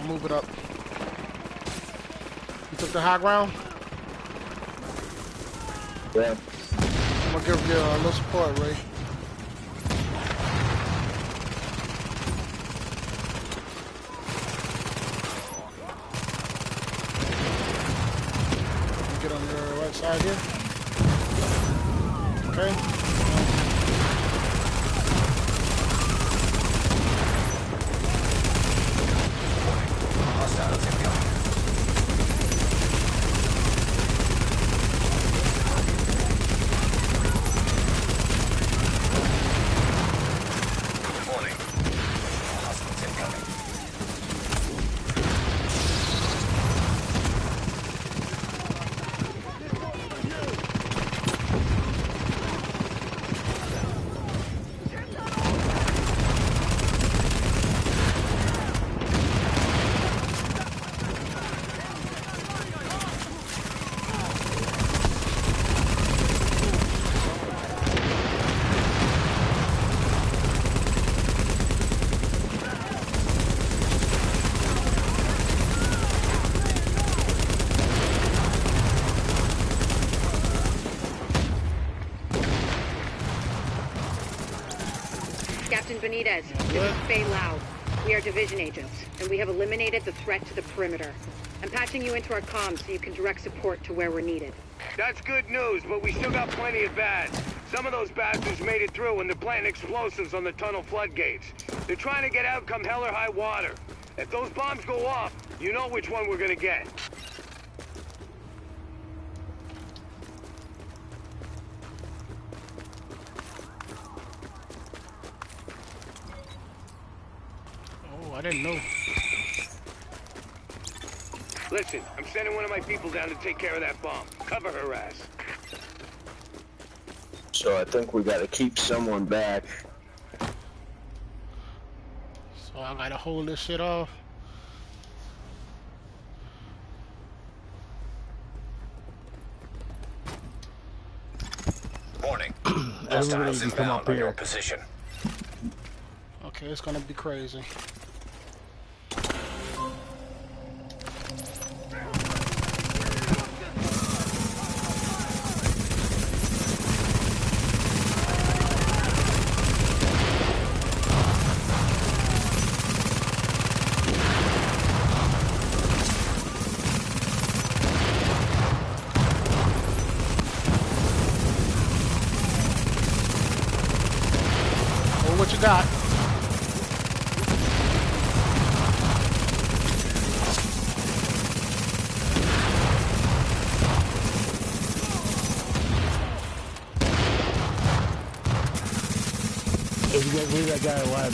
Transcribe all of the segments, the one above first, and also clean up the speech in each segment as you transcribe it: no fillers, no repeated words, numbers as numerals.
Move it up. You took the high ground? Yeah. I'm gonna give you a little support, Ray. Get on your right side here. Okay. Benitez, this is Faye Lau. We are division agents, and we have eliminated the threat to the perimeter. I'm patching you into our comms so you can direct support to where we're needed. That's good news, but we still got plenty of bad. Some of those bastards made it through and they're planting explosives on the tunnel floodgates. They're trying to get out come hell or high water. If those bombs go off, you know which one we're gonna get. I didn't know. Listen, I'm sending one of my people down to take care of that bomb. Cover her ass. So I think we gotta keep someone back. So I gotta hold this shit off. Warning. Everybody can come up here. Position. Okay, it's gonna be crazy. What you got? If you guys leave that guy alive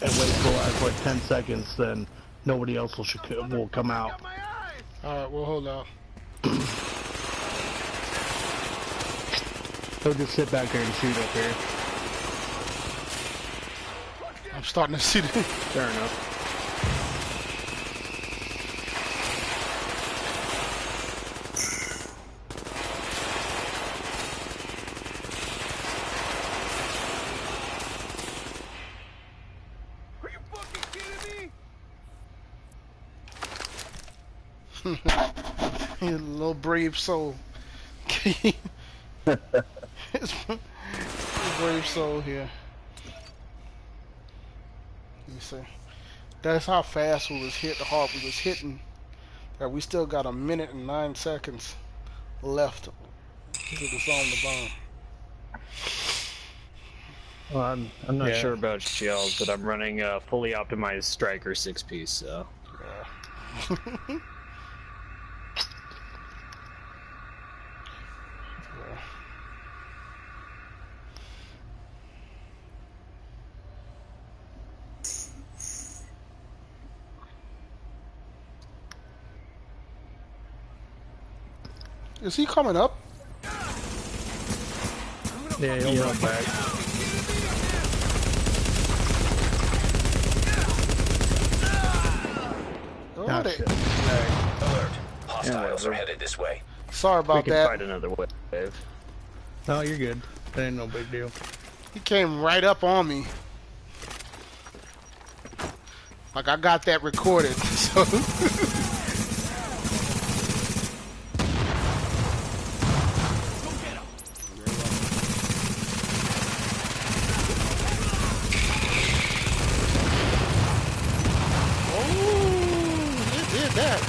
and wait for like 10 seconds, then nobody else will come out. Alright, well hold on. He'll just sit back there and shoot up here. I'm starting to see the... Fair enough. Are you fucking kidding me? He's a little brave soul. His brave soul here. You see, that's how fast we was hit, how hard we was hitting. That we still got 1 minute and 9 seconds left to disarm the bomb. Well, I'm not sure about shells, but I'm running a fully optimized Striker 6-piece, so. Yeah. Is he coming up? Yeah, he'll run back. Oh, Ah, they... shit. Alert. Hostiles are headed this way. Sorry We about can that. fight another wave. No, you're good. That ain't no big deal. He came right up on me. Like I got that recorded. So oh, it did that.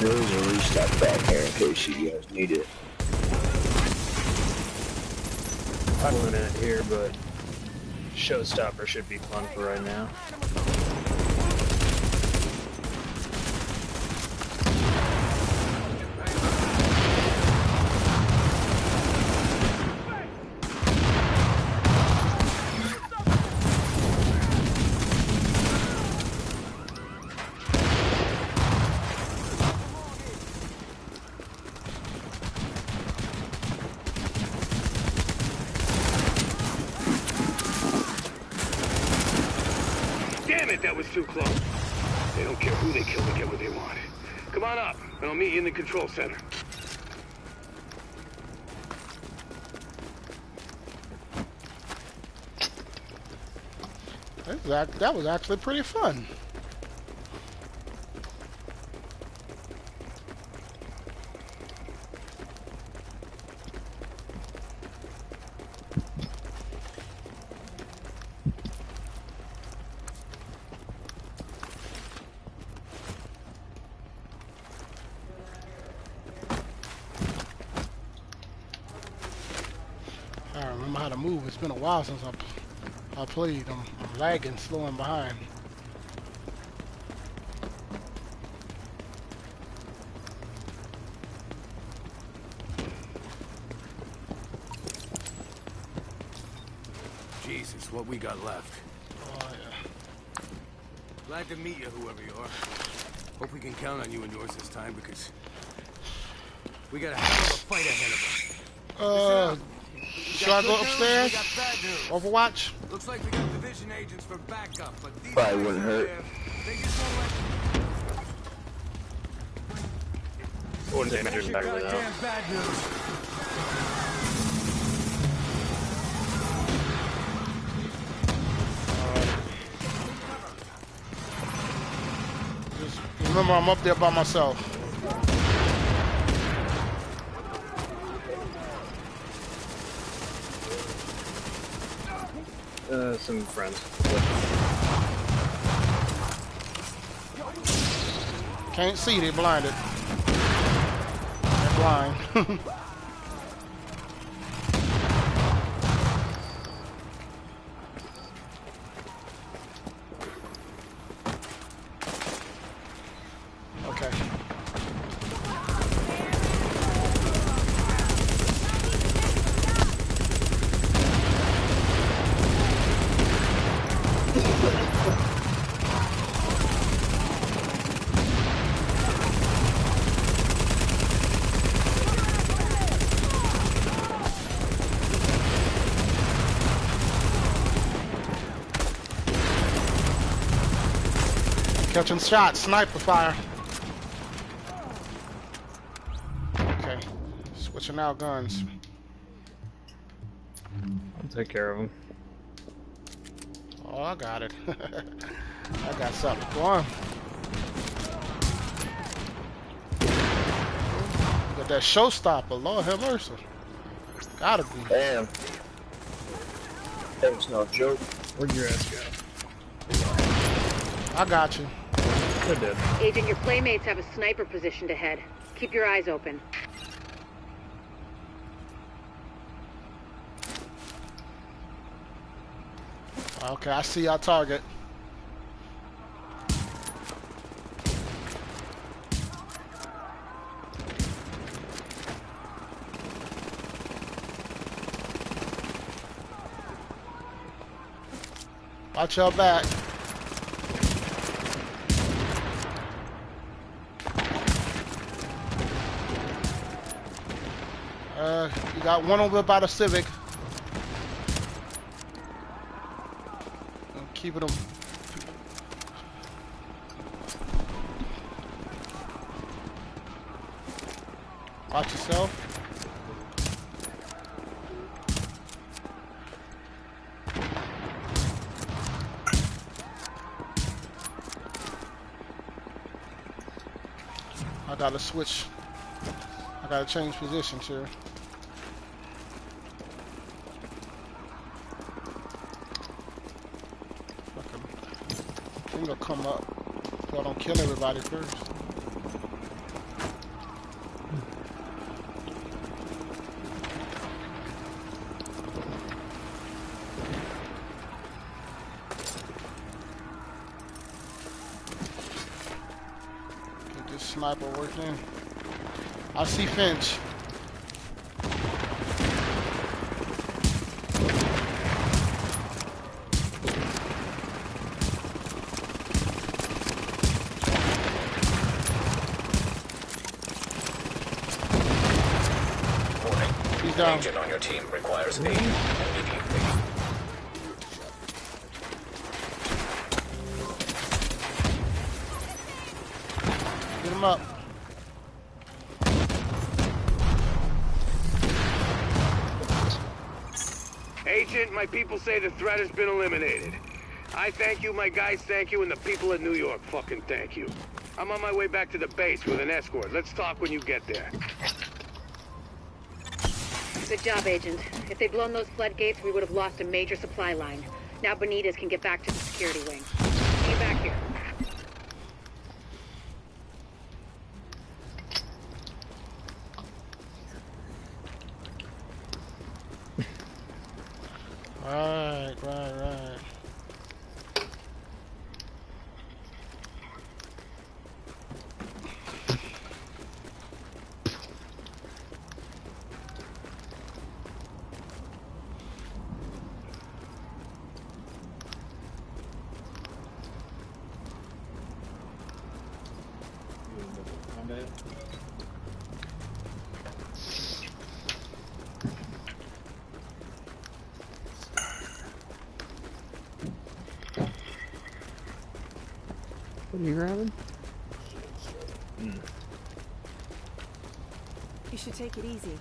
There is a restock back here in case you guys need it. I'm looking at it here, but Showstopper should be fun for right now. Damn it, that was too close. They don't care who they kill to get what they want. Come on up, and I'll meet you in the control center. That was actually pretty fun. I remember how to move. It's been a while since I played. I'm lagging, slowing behind. Jesus, what we got left. Oh yeah. Glad to meet you, whoever you are. Hope we can count on you and yours this time, because we got a hell of a fight ahead of us. Should I go upstairs? We got bad news. Overwatch? Looks like we got division agents for backup, but these Probably guys wouldn't over hurt. there, they just won't let Wouldn't say you. better without. Goddamn bad news. Just remember, I'm up there by myself. Some friends. Can't see, they blinded. They're blind. Okay. Catching shots, sniper fire. Okay, switching out guns. I'll take care of them. Oh, I got it. I got something for him. Got that showstopper, Lord have mercy. Gotta be. Damn. That was no joke. Where'd your ass go? I got you. Good dead. Agent, your playmates have a sniper positioned ahead. Keep your eyes open. Okay, I see our target. Watch your back. You got one over by the Civic. keeping them. Watch yourself. I gotta switch. I gotta change positions here. I think I'll come up so I don't kill everybody first. Get this sniper working. I see Finch. Down. Agent on your team requires aid immediately. Get him up. Agent, my people say the threat has been eliminated. I thank you, my guys thank you, and the people of New York fucking thank you. I'm on my way back to the base with an escort. Let's talk when you get there. Good job, Agent. If they'd blown those floodgates, we would have lost a major supply line. Now Benitez can get back to the security wing. See you back here. Right. What are you grabbing? You should take it easy.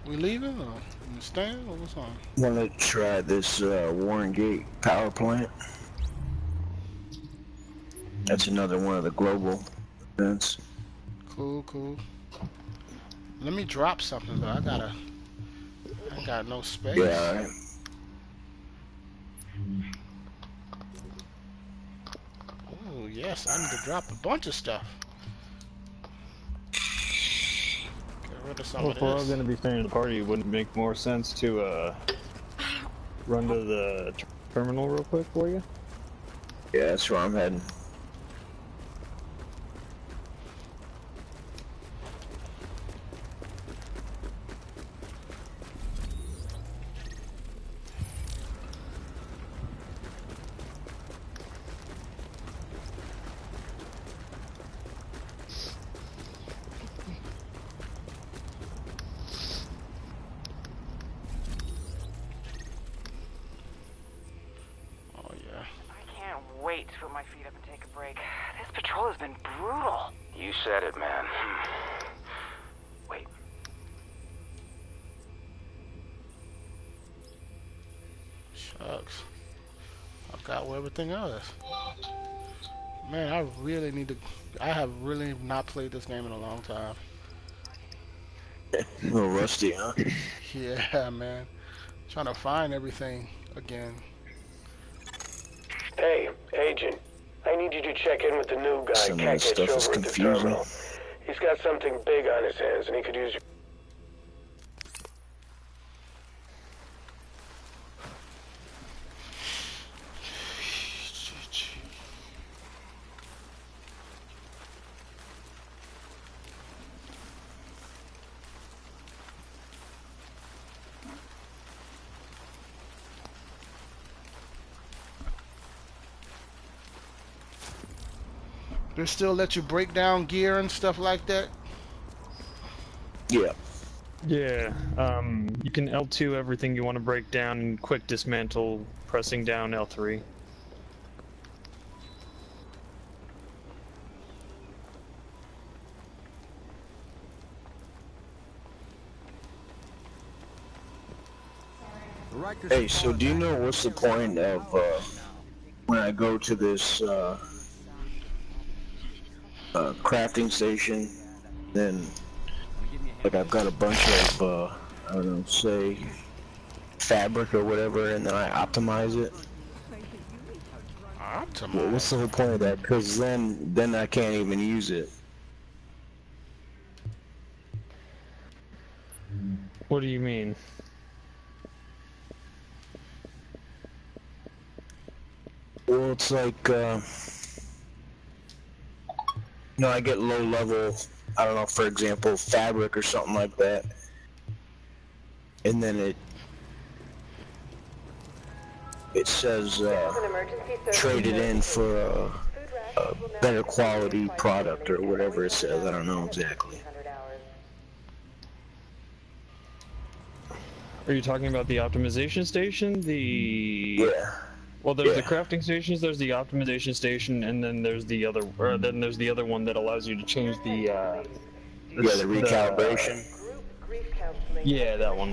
We leaving or in the stand or what's on? Want to try this Warren Gate power plant? That's another one of the global events. Cool. Let me drop something though. I ain't got no space. Yeah, alright. Oh yes, I need to drop a bunch of stuff. Get rid of some Well, of if we're all this. going to be staying at the party, wouldn't it make more sense to run to the terminal real quick for you? Yeah, that's where I'm heading. Wait to put my feet up and take a break. This patrol has been brutal. You said it, man. Wait. Shucks. I got everything else. Man, I really need to. I have really not played this game in a long time. A little rusty, huh? Yeah, man. Trying to find everything again. Hey, Agent. I need you to check in with the new guy, Some of this stuff is over at the confusing. terminal. He's got something big on his hands, and he could use your... They still let you break down gear and stuff like that? Yeah. Yeah, You can L2 everything you want to break down and quick dismantle, pressing down L3. Hey, so do you know what's the point of when I go to this crafting station, then like I've got a bunch of I don't know, say fabric or whatever, and then I optimize it? Optimize? What's the whole point of that? Because then I can't even use it. What do you mean? Well, it's like, I get low level, I don't know, for example, fabric or something like that, and then it says, trade it in for a better quality product or whatever it says, I don't know exactly. Are you talking about the optimization station? Yeah. Well, there's the crafting stations, there's the optimization station, and then there's the other, one that allows you to change the recalibration. Yeah, that one.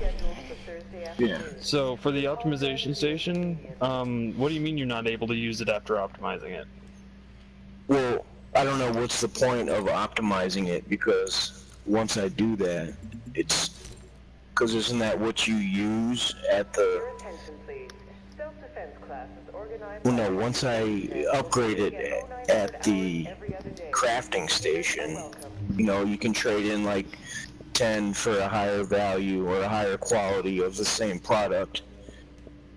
Yeah. So for the optimization station, what do you mean you're not able to use it after optimizing it? Well, I don't know what's the point of optimizing it, because once I do that, because isn't that what you use at the... Well, no, once I upgrade it at the crafting station, you can trade in like 10 for a higher value or a higher quality of the same product,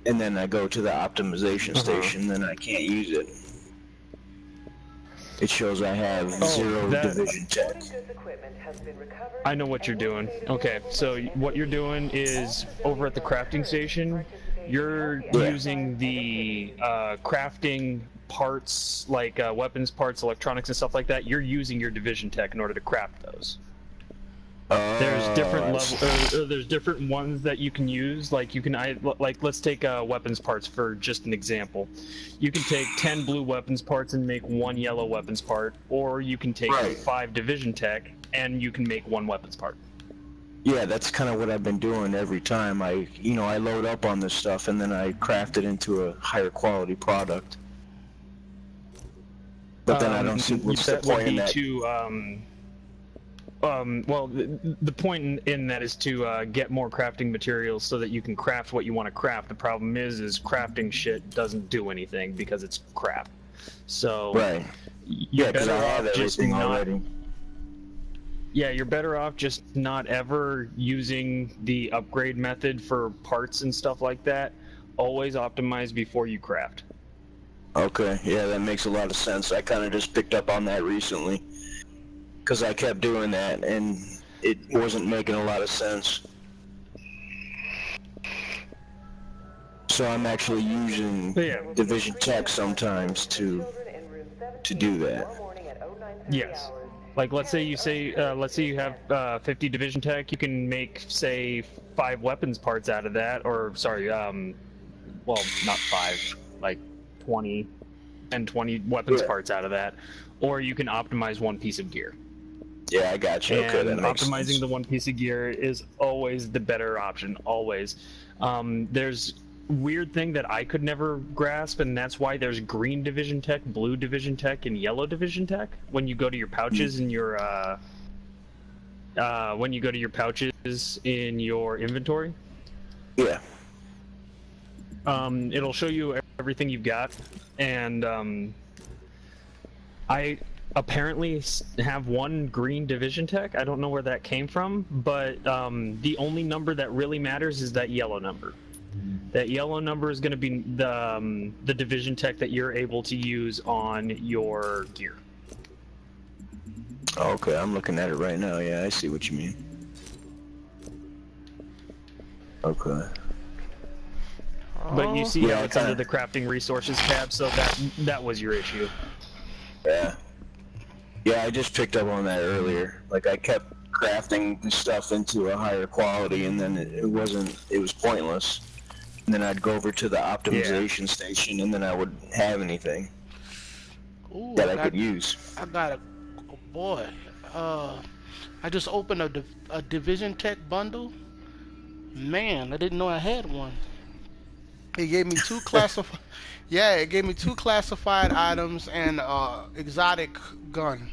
and then I go to the optimization station, then I can't use it. It shows I have 0 division tech. I know what you're doing. Okay, so what you're doing is over at the crafting station, you're using the crafting parts, like weapons parts, electronics, and stuff like that. You're using your division tech in order to craft those. There's different levels. There's different ones that you can use. Like let's take weapons parts for just an example. You can take 10 blue weapons parts and make 1 yellow weapons part, or you can take 5 division tech and you can make 1 weapons part. Yeah, that's kind of what I've been doing every time. I load up on this stuff and then I craft it into a higher quality product. But then I don't see what's the point in that. Well, the point in that is to get more crafting materials so that you can craft what you want to craft. The problem is crafting shit doesn't do anything because it's crap. So you're better off just not. Yeah, you're better off just not ever using the upgrade method for parts and stuff like that. Always optimize before you craft. Okay, yeah, that makes a lot of sense. I kind of just picked up on that recently, because I kept doing that and it wasn't making a lot of sense. So I'm actually using division tech sometimes to do that. Yes. Like let's say you have 50 division tech, you can make say 5 weapons parts out of that, or sorry, well, not 5, like 20 weapons parts out of that, or you can optimize 1 piece of gear. Yeah, I got you. Okay, that makes optimizing sense. the 1 piece of gear is always the better option, always. There's weird thing that I could never grasp, and that's why there's green division tech, blue division tech, and yellow division tech when you go to your pouches in your inventory. Yeah. It'll show you everything you've got, and I apparently have 1 green division tech. I don't know where that came from, but the only number that really matters is that yellow number. That yellow number is going to be the division tech that you're able to use on your gear. Okay, I'm looking at it right now. Yeah, I see what you mean. Okay. But you see how it's under the crafting resources tab, so that was your issue. Yeah. Yeah, I just picked up on that earlier. Like, I kept crafting stuff into a higher quality, and then it was pointless. And then I'd go over to the optimization station, and then I wouldn't have anything that I could use. I got a boy. I just opened a Division Tech bundle. Man, I didn't know I had one. It gave me two classified. Yeah, it gave me 2 classified items and exotic gun,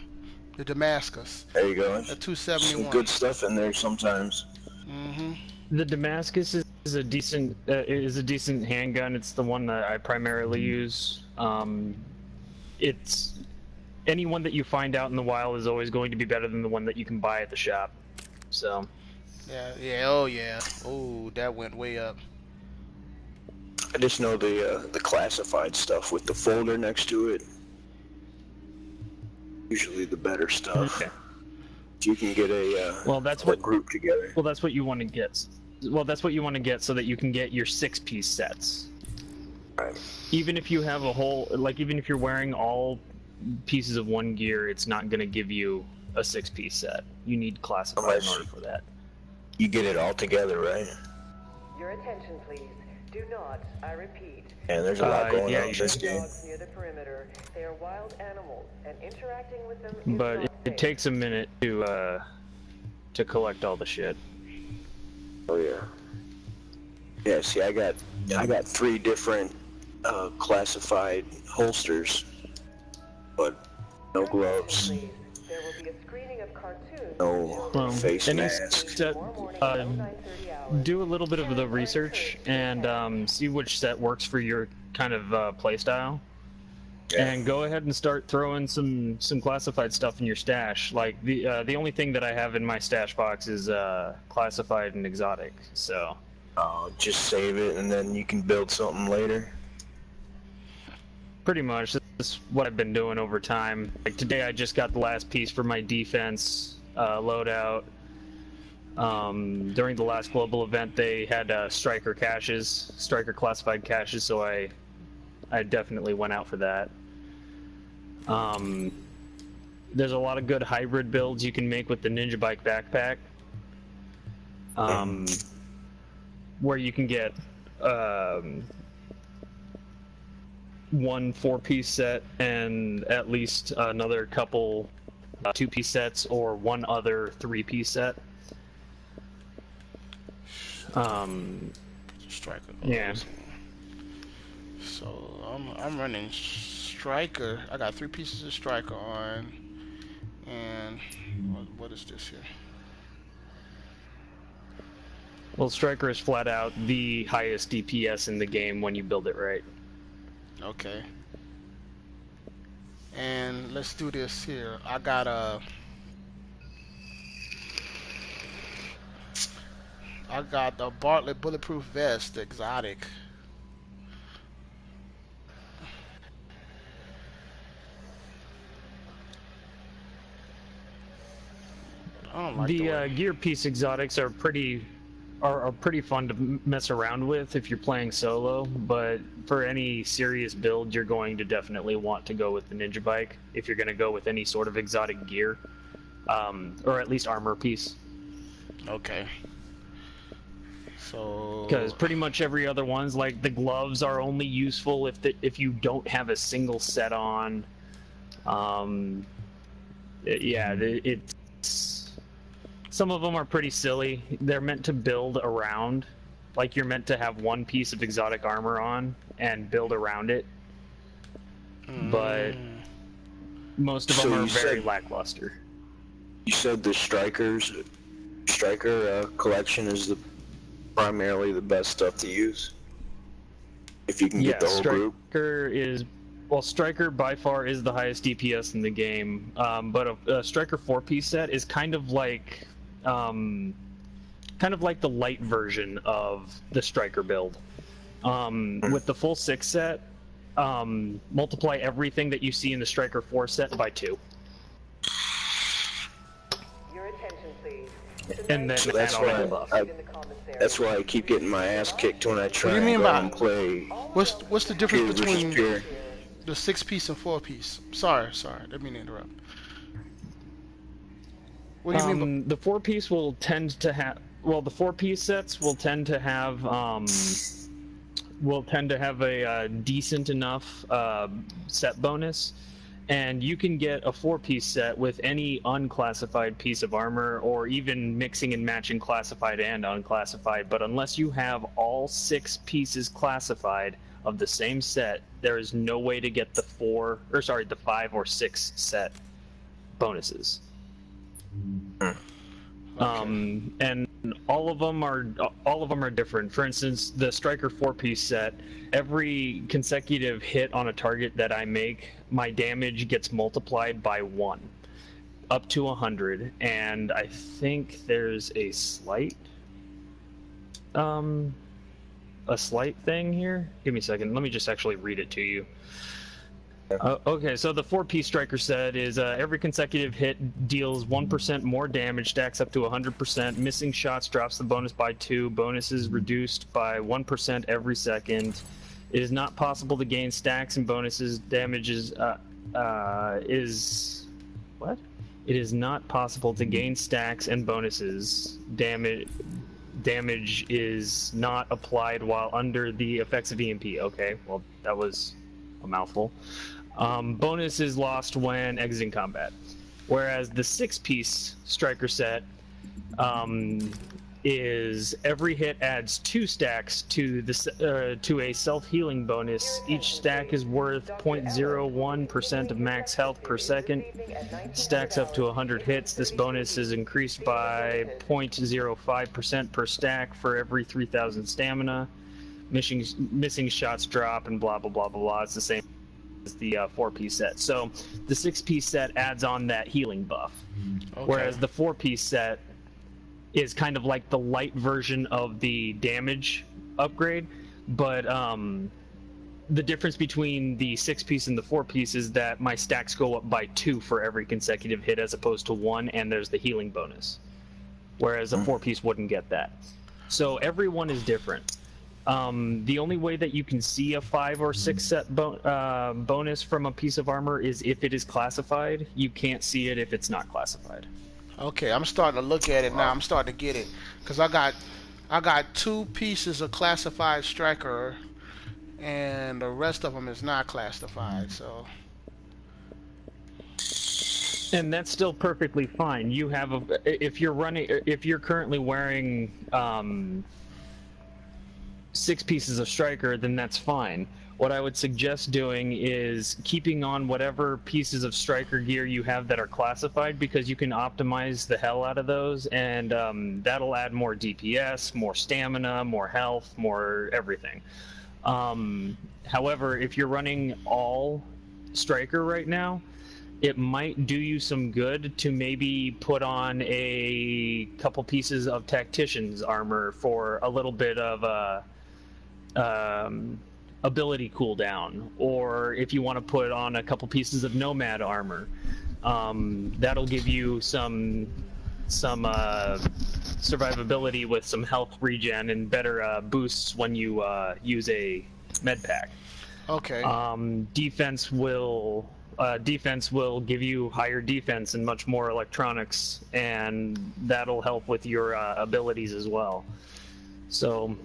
the Damascus. There you go. The 271. Some good stuff in there sometimes. The Damascus is a decent handgun. It's the one that I primarily use. It's any one that you find out in the wild is always going to be better than the one that you can buy at the shop. So. Yeah. Oh yeah. Oh, that went way up. I just know the classified stuff with the folder next to it. Usually the better stuff. Okay. If you can get a group together. Well, that's what you want to get. Well, that's what you want to get so that you can get your 6-piece sets. Right. Even if you have a whole, even if you're wearing all pieces of one gear, it's not going to give you a 6-piece set. You need classified in order for that. You get it all together, right? Your attention, please. Do not, I repeat. And there's a lot going on in this game. Near the perimeter. They are wild animals, and interacting with them is But not it takes a minute to collect all the shit. Oh yeah. Yeah. See, I got 3 different classified holsters, but no gloves. There will be a screening of cartoons. No face masks. Do a little bit of the research and see which set works for your kind of play style. Yeah. And go ahead and start throwing some classified stuff in your stash. Like the only thing that I have in my stash box is classified and exotic. So. Just save it and then you can build something later. Pretty much. This is what I've been doing over time. Like today, I just got the last piece for my defense loadout. During the last global event, they had striker classified caches, so I definitely went out for that. There's a lot of good hybrid builds you can make with the Ninja Bike backpack, where you can get one 4-piece set and at least another couple 2-piece sets or one other 3-piece set. Striker. Yeah. So I'm running striker. I got 3 pieces of striker on, and what is this here? Well, striker is flat out the highest DPS in the game when you build it right. Okay. And let's do this here. I got the Bartlett bulletproof vest, the exotic. I don't like the gear piece exotics are pretty fun to mess around with if you're playing solo, but for any serious build, you're going to definitely want to go with the Ninja Bike if you're going to go with any sort of exotic gear, or at least armor piece. Okay. So. Because pretty much every other one's like the gloves are only useful if you don't have a single set on. Some of them are pretty silly. They're meant to build around. Like, you're meant to have one piece of exotic armor on and build around it. But most of them are very lackluster. You said the striker collection is primarily the best stuff to use? If you can get the whole group? Striker by far is the highest DPS in the game. But a striker 4-piece set is kind of like the light version of the striker build. With the full 6 set, multiply everything that you see in the striker 4 set by 2. Your attention, please. And then so that's why I keep getting my ass kicked when I try and play. What's the difference between the 6-piece and 4-piece? Sorry, didn't mean to interrupt. What do you mean? The 4-piece will tend to have. Well, the 4-piece sets will tend to have. A decent enough set bonus, and you can get a 4-piece set with any unclassified piece of armor, or even mixing and matching classified and unclassified. But unless you have all 6 pieces classified of the same set, there is no way to get the 5 or 6 set bonuses. And all of them are different. For instance, the Striker 4-piece set, every consecutive hit on a target that I make, my damage gets multiplied by 1 up to 100, and I think there's a slight thing here. Give me a second. Let me just actually read it to you. Okay, so the 4-piece Striker set is every consecutive hit deals 1% more damage, stacks up to 100%. Missing shots drops the bonus by 2. Bonus is reduced by 1% every second. It is not possible to gain stacks and bonuses. It is not possible to gain stacks and bonuses. Damage is not applied while under the effects of EMP. Okay, well, that was a mouthful. Bonus is lost when exiting combat. Whereas the 6-piece Striker set is every hit adds 2 stacks to a self-healing bonus. Each stack is worth 0.01% of max health per second. Stacks up to 100 hits. This bonus is increased by 0.05% per stack for every 3,000 stamina. Missing shots drop and blah blah blah blah blah. It's the same as the 4-piece set. So the 6-piece set adds on that healing buff, whereas the 4-piece set is kind of like the light version of the damage upgrade. But the difference between the 6-piece and the 4-piece is that my stacks go up by 2 for every consecutive hit as opposed to 1, and there's the healing bonus, whereas a 4-piece wouldn't get that. So everyone is different. The only way that you can see a 5 or 6 set bonus from a piece of armor is if it is classified. You can't see it if it's not classified. Okay, I'm starting to look at it now. I'm starting to get it, because I got 2 pieces of classified Striker, and the rest of them is not classified. So, and that's still perfectly fine. You have if you're currently wearing 6 pieces of Striker, then that's fine. What I would suggest doing is keeping on whatever pieces of Striker gear you have that are classified, because you can optimize the hell out of those, and that'll add more DPS, more stamina, more health, more everything. However, if you're running all Striker right now, it might do you some good to maybe put on a couple pieces of Tactician's armor for a little bit of ability cooldown, or if you want to put on a couple pieces of Nomad armor, that'll give you some survivability with some health regen and better boosts when you use a med pack. Okay. Defense will give you higher defense and much more electronics, and that'll help with your abilities as well. So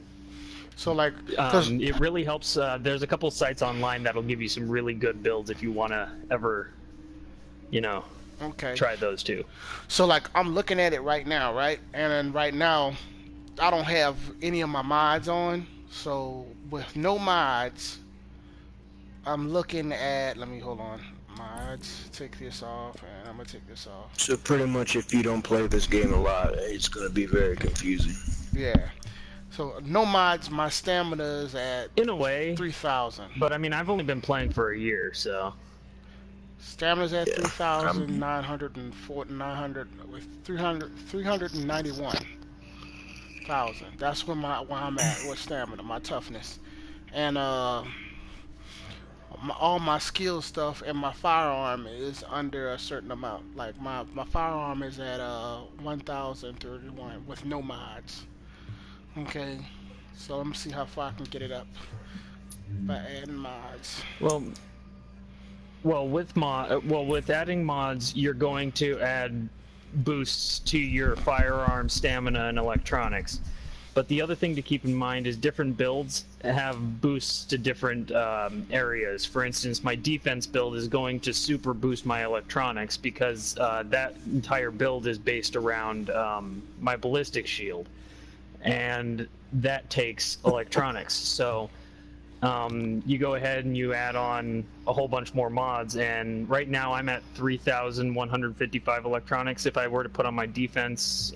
like, it really helps. There's a couple sites online that'll give you some really good builds if you want to ever, try those too. So like, I'm looking at it right now, right? And then right now, I don't have any of my mods on. So with no mods, I'm looking at. Let me hold on. Mods. Take this off, and I'm gonna take this off. So pretty much, if you don't play this game a lot, it's gonna be very confusing. Yeah. So no mods, my stamina is at, in a way, 3,000. But I mean, I've only been playing for a year, so stamina's at 3,991,000. That's where I'm at with stamina, my toughness, and all my skill stuff and my firearm is under a certain amount. Like my firearm is at 1,031 with no mods. Okay, so let me see how far I can get it up by adding mods. Well, with adding mods, you're going to add boosts to your firearm, stamina, and electronics. But the other thing to keep in mind is different builds have boosts to different areas. For instance, my defense build is going to super boost my electronics because that entire build is based around my ballistic shield. And that takes electronics. So you go ahead and you add on a whole bunch more mods, and right now I'm at 3,155 electronics. If I were to put on my defense,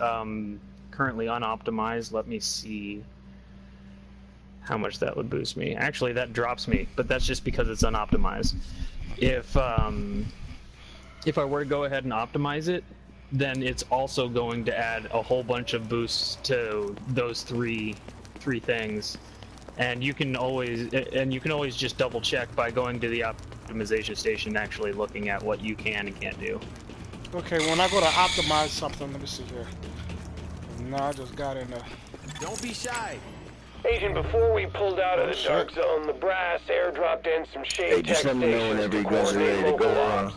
currently unoptimized, let me see how much that would boost me. Actually, that drops me, but that's just because it's unoptimized. If I were to go ahead and optimize it, then it's also going to add a whole bunch of boosts to those three things. And you can always just double check by going to the optimization station and actually looking at what you can and can't do. Okay, when I go to optimize something, let me see here. No, I just got in there. Don't be shy. Agent, before we pulled out of the dark zone, the brass airdropped in some shade tech stations to coordinate mobile ops.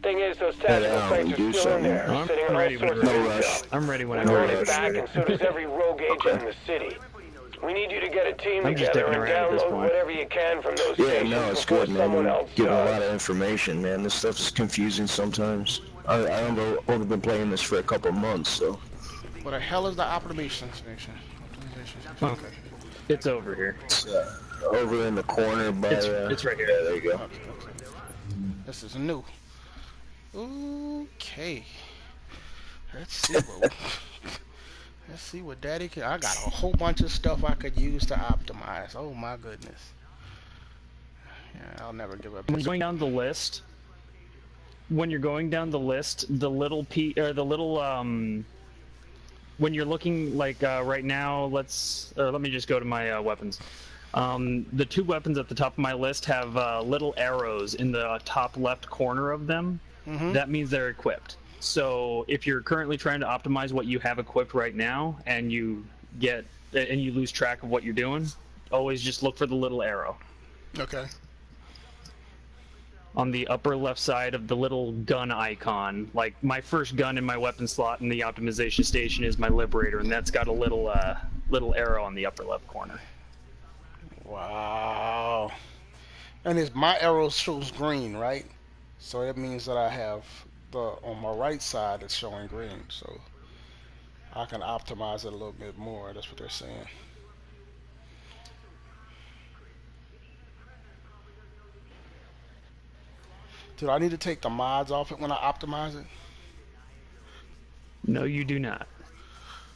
Thing is, those tactical sites are still in there, sitting on all sorts of stuff. I'm ready when I'm ready. ready. Back, and so does every rogue agent in the city. We need you to get a team together and download whatever you can from those stations before someone else does. Getting a lot of information, man. This stuff is confusing sometimes. I've only been playing this for a couple months, so. What the hell is the optimization station? Okay. It's over here. It's over in the corner by... It's right here. Yeah, there you go. Okay. This is new. Okay. Let's see what Daddy can... I got a whole bunch of stuff I could use to optimize. Oh my goodness. Yeah, I'll never give up. When you're going down the list, the little when you're looking like right now, let me just go to my weapons. The two weapons at the top of my list have little arrows in the top left corner of them. Mm-hmm. That means they're equipped. So if you're currently trying to optimize what you have equipped right now, and you lose track of what you're doing, always just look for the little arrow. Okay. On the upper left side of the little gun icon, like my first gun in my weapon slot in the optimization station is my Liberator, and that's got a little arrow on the upper left corner. Wow. And my arrow shows green, right? So that means that I have on my right side it's showing green, so I can optimize it a little bit more. That's what they're saying. Do I need to take the mods off it when I optimize it? No, you do not.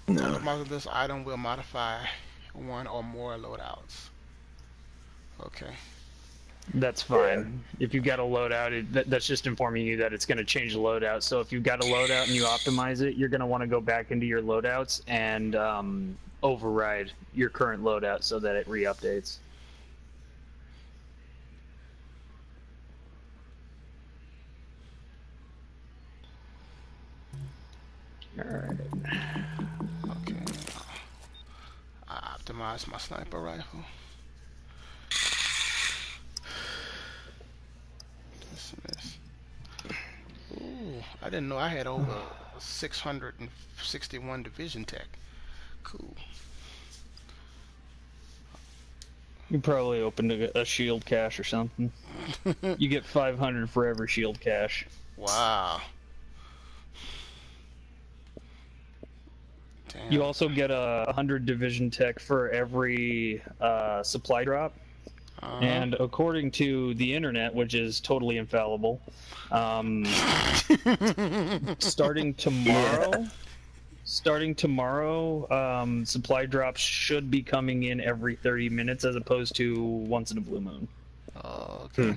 No. Optimizing this item will modify one or more loadouts. Okay. That's fine. If you've got a loadout, that's just informing you that it's going to change the loadout. So if you've got a loadout and you optimize it, you're going to want to go back into your loadouts and override your current loadout so that it re-updates. Alright. Okay. I optimized my sniper rifle. This. Ooh, I didn't know I had over 661 division tech. Cool. You probably opened a shield cache or something. You get 500 for every shield cache. Wow. Damn. You also get 100 division tech for every supply drop. And according to the internet, which is totally infallible, starting tomorrow, supply drops should be coming in every 30 minutes as opposed to once in a blue moon. Oh, okay.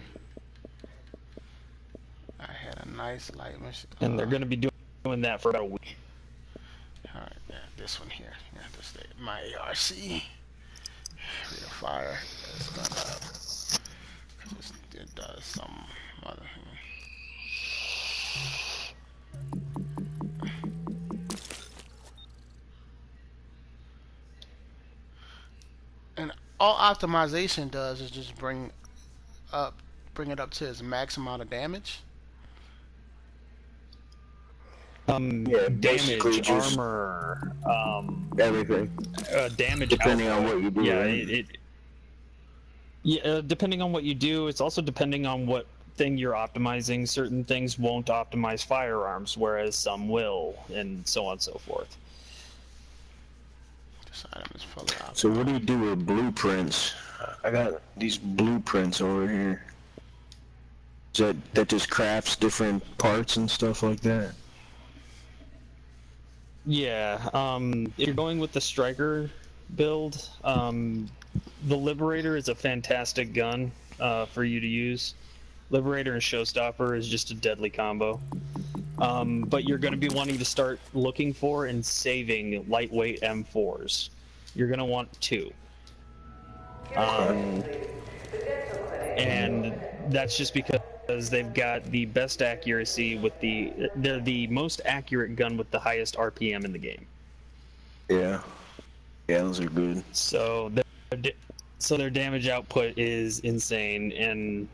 I had a nice light machine. And they're going to be doing that for about a week. All right, yeah, this one here. Yeah, this my ARC. Rate of fire. It's gonna. It does some other thing. And all optimization does is just bring it up to its max amount of damage. Yeah, basically damage, just armor, everything. damage Depending output. on what you do. Yeah, Right? depending on what you do, it's also depending on what thing you're optimizing. Certain things won't optimize firearms, whereas some will, and so on and so forth. This item is fully optimized. So what do you do with blueprints? I got these blueprints over here. That just crafts different parts and stuff like that? Yeah, if you're going with the striker build, the Liberator is a fantastic gun for you to use. Liberator and Showstopper is just a deadly combo. But you're going to be wanting to start looking for and saving lightweight M4s. You're going to want 2. And that's just because they've got the best accuracy with they're the most accurate gun with the highest RPM in the game. Yeah. Yeah, those are good. So their damage output is insane, and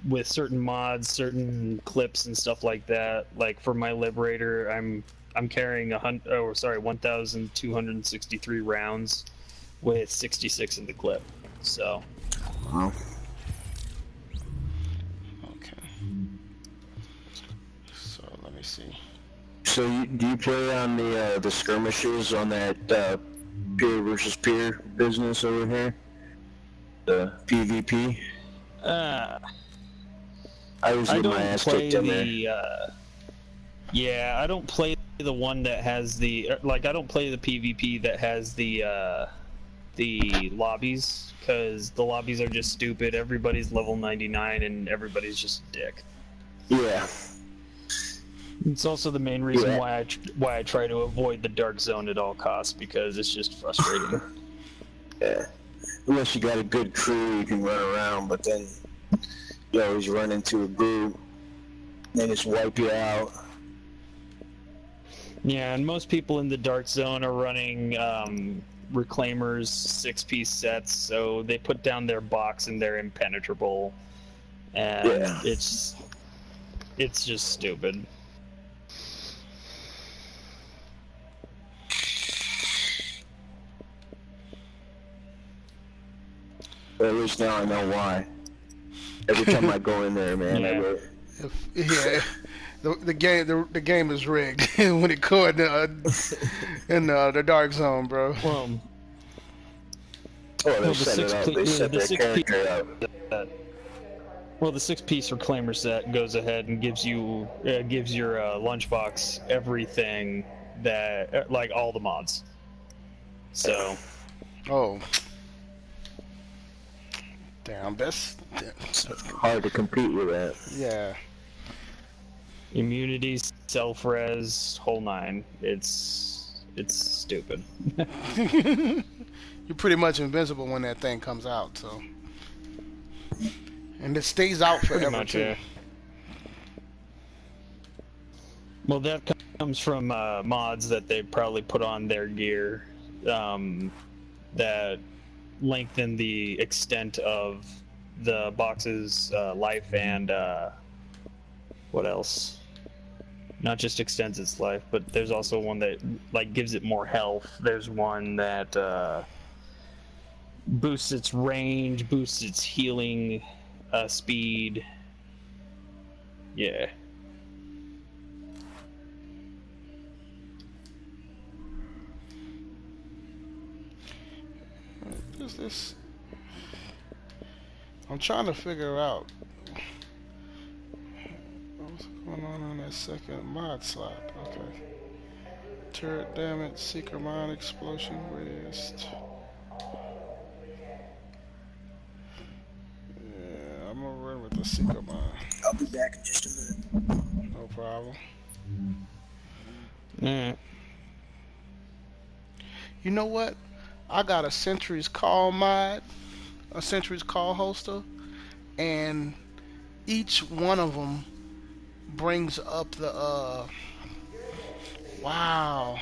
with certain mods, certain clips and stuff like that, like for my Liberator, I'm carrying 1,263 rounds with 66 in the clip. So. Wow. So let me see. So do you play on the skirmishes on that peer versus peer business over here? The PvP? I was getting my ass kicked in there. Yeah, I don't play the one that has I don't play the PvP that has the lobbies, because the lobbies are just stupid. Everybody's level 99 and everybody's just a dick. Yeah. It's also the main reason why I try to avoid the dark zone at all costs, because it's just frustrating. Yeah. Unless you got a good crew, you can run around, but then you always run into a group, they just wipe you out. Yeah, and most people in the dark zone are running Reclaimers 6-piece sets, so they put down their box and they're impenetrable, and it's just stupid. But at least now I know why. Every time I go in there, man, The game is rigged when it caught in the dark zone, bro. They set it up. They set their character out. Well, the 6-piece Reclaimer set goes ahead and gives your lunchbox everything that, like, all the mods. So. Oh. Damn, that's hard to compete with that. Yeah. Immunity, self-res, whole 9. It's stupid. You're pretty much invincible when that thing comes out, so. And it stays out forever, pretty much, too. Yeah. Well, that comes from mods that they probably put on their gear that lengthen the extent of the box's life, and what else? Not just extends its life, but there's also one that gives it more health. There's one that boosts its range, boosts its healing speed. Yeah. What is this? I'm trying to figure out what's going on that second mod slot. Okay. Turret damage, seeker mine explosion waste. Yeah, I'm gonna run with the seeker mine. I'll be back in just a minute. No problem. You know what? I got a Sentry's Call mod, a Sentry's Call holster, and each one of them brings up the wow.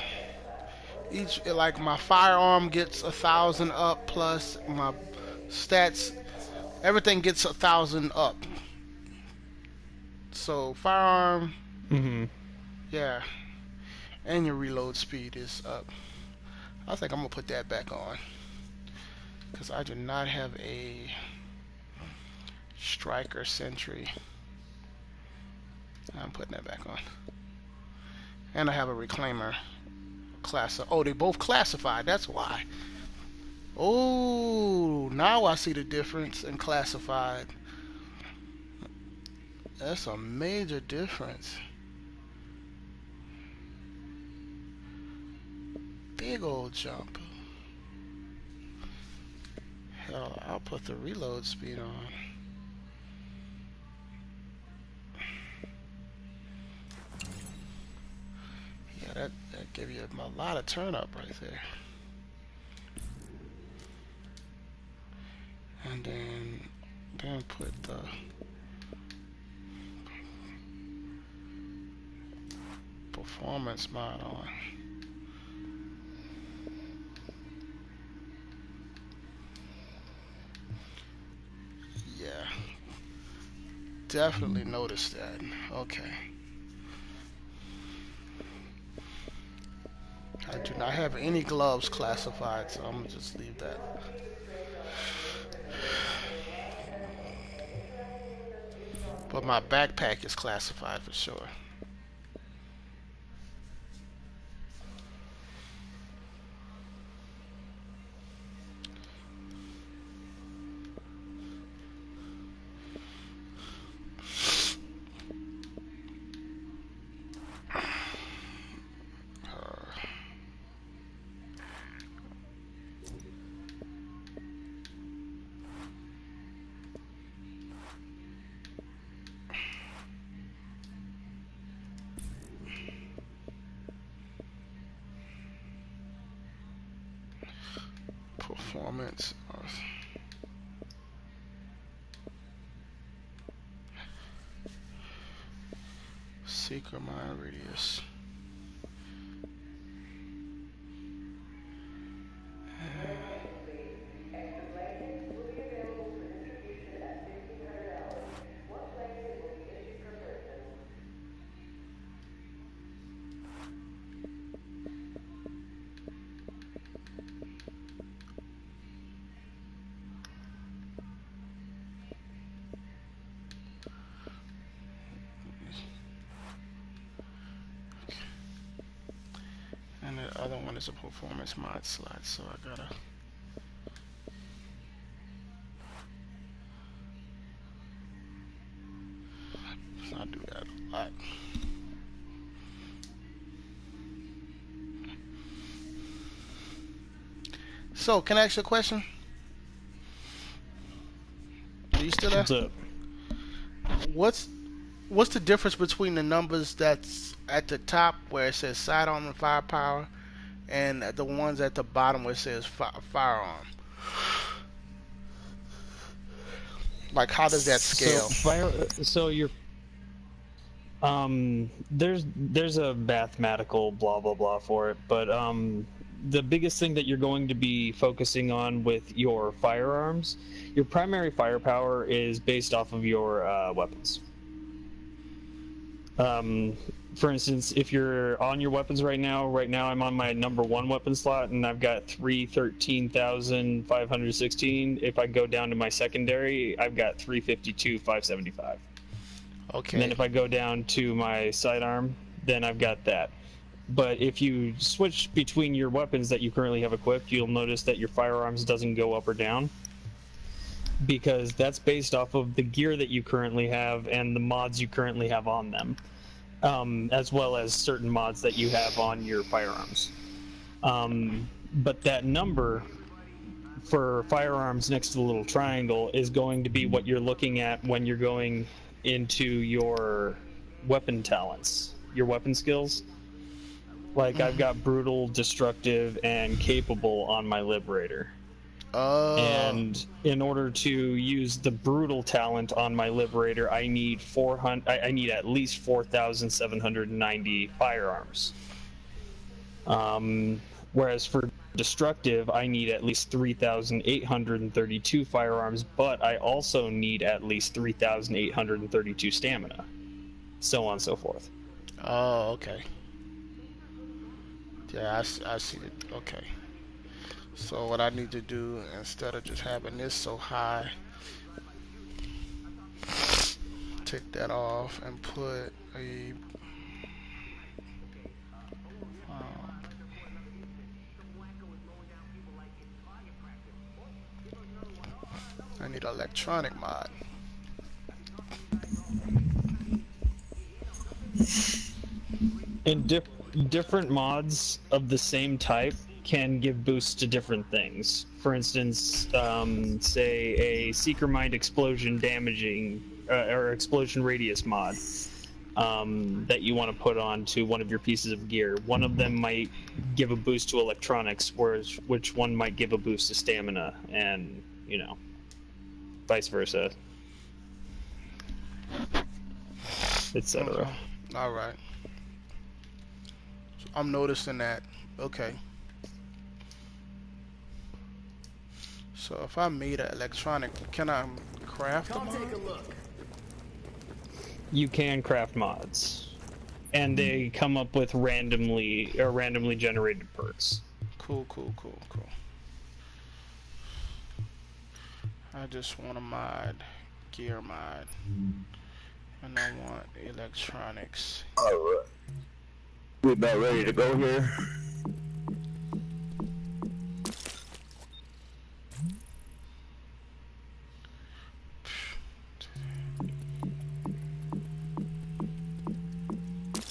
Each, like, my firearm gets 1,000 up, plus my stats, everything gets 1,000 up. So firearm, Yeah, and your reload speed is up. I think I'm gonna put that back on because I do not have a striker sentry. I'm putting that back on, and I have a reclaimer class. Oh, they both classified. That's why. Oh, now I see the difference in classified. That's a major difference. Big old jump. Hell, I'll put the reload speed on. Yeah, that gave you a lot of turn up right there. And then put the performance mod on. Yeah, definitely noticed that. Okay. I do not have any gloves classified, so I'm gonna just leave that. But my backpack is classified for sure. Performance of secret mine radius. And the other one is a performance mod slot, so I gotta not do that a lot. So, can I ask you a question? Are you still there? What's up? What's the difference between the numbers that's at the top where it says sidearm and firepower and the ones at the bottom where it says firearm? Like, how does that scale? So you're there's a mathematical blah blah blah for it, but the biggest thing that you're going to be focusing on with your firearms, your primary firepower is based off of your weapons. For instance, if you're on your weapons right now I'm on my number 1 weapon slot and I've got 313,516. If I go down to my secondary, I've got 352,575. Okay. And then if I go down to my sidearm, then I've got that. But if you switch between your weapons that you currently have equipped, you'll notice that your firearms doesn't go up or down, because that's based off of the gear that you currently have and the mods you currently have on them, as well as certain mods that you have on your firearms. But that number for firearms next to the little triangle is going to be what you're looking at when you're going into your weapon talents, your weapon skills. Like, I've got brutal, destructive, and capable on my Liberator. And in order to use the brutal talent on my Liberator, I need at least 4,790 firearms. Whereas for destructive, I need at least 3,832 firearms, but I also need at least 3,832 stamina. So on and so forth. Oh, okay. Yeah, I see it. Okay. So what I need to do, instead of just having this so high, take that off and put a I need an electronic mod. And different mods of the same type can give boosts to different things. For instance, say a Seeker Mind explosion damaging or explosion radius mod that you want to put onto one of your pieces of gear. One of them might give a boost to electronics, whereas which one might give a boost to stamina, and you know, vice versa, etc. Okay. All right. So I'm noticing that. Okay. So if I made an electronic, can I craft them? Take a look. You can craft mods, and they come up with randomly generated perks. Cool. I just want a mod, gear mod, and I want electronics. Alright. We about ready to go here.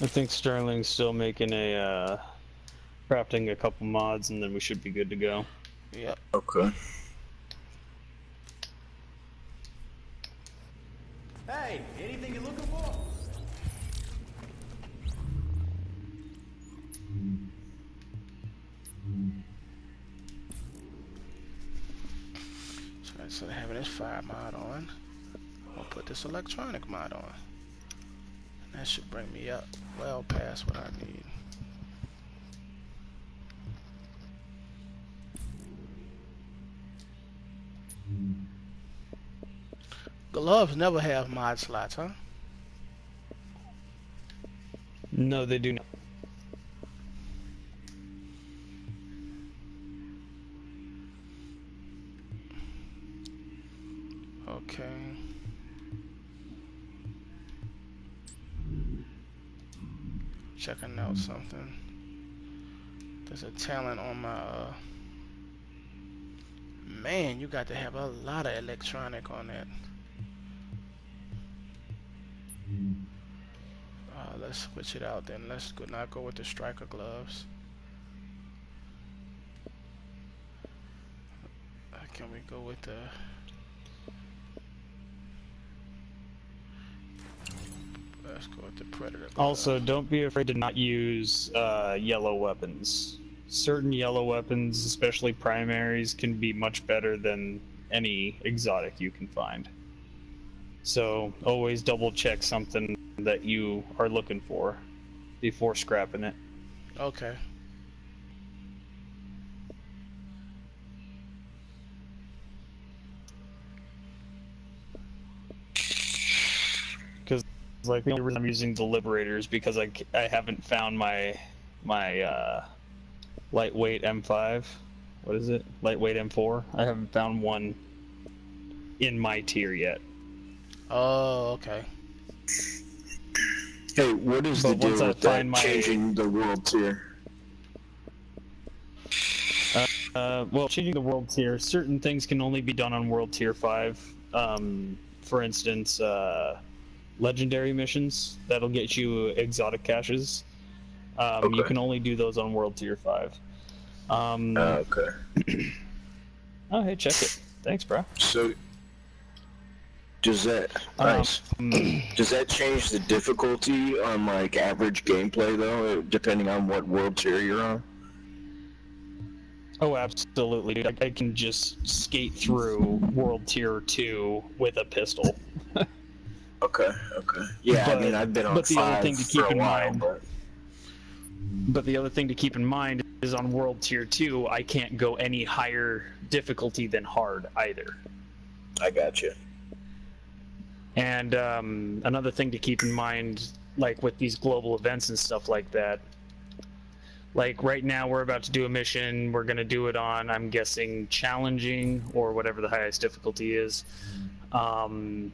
I think Sterling's still making crafting a couple mods, and then we should be good to go. Yep. Okay. Hey, anything you're looking for? So instead of having this fire mod on, I'll put this electronic mod on. And that should bring me up well past what I need. Gloves never have mod slots, huh? No, they do not. Okay. Checking out something. There's a talent on my man, you got to have a lot of electronic on that. Let's switch it out then. Let's not go with the striker gloves. Can we go with the let's go with the predator gloves. Also, don't be afraid to not use yellow weapons. Certain yellow weapons, especially primaries, can be much better than any exotic you can find. So always double check something that you are looking for before scrapping it. Okay. Because like the only reason I'm using the Liberators because I haven't found my lightweight M5. What is it? Lightweight M4. I haven't found one in my tier yet. Oh, okay. Hey, what is the deal with that changing the world tier? Well, changing the world tier, certain things can only be done on world tier 5. For instance, legendary missions, that'll get you exotic caches. Okay. You can only do those on world tier 5. Okay. Oh, hey, check it. Thanks, bro. So, does that does that change the difficulty on like average gameplay though, depending on what world tier you're on? Oh, absolutely, dude. I can just skate through world tier 2 with a pistol. Okay. Yeah, but, I mean, I've been on 5 the other thing to keep for a in while, mind, but the other thing to keep in mind is on world tier 2, I can't go any higher difficulty than hard either. I got you. And another thing to keep in mind like with these global events and stuff like that. Like right now we're about to do a mission, we're gonna do it on, I'm guessing, challenging, or whatever the highest difficulty is. Warren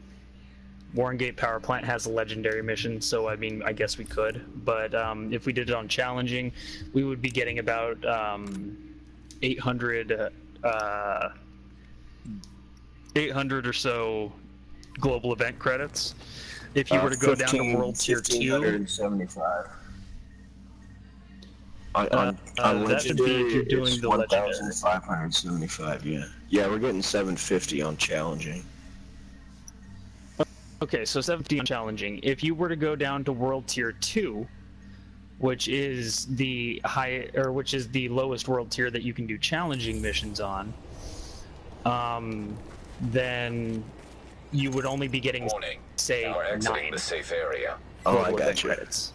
Gate Power Plant has a legendary mission, so I mean, I guess we could. But if we did it on challenging, we would be getting about 800 or so global event credits. If you were to go down to World Tier 2... 1,575. On legendary, if you're doing the 1,575, yeah. Yeah, we're getting 750 on challenging. Okay, so 17 on challenging. If you were to go down to World Tier 2, which is the lowest world tier that you can do challenging missions on, then you would only be getting, say, 9 the safe area. Oh, I got you. Credits.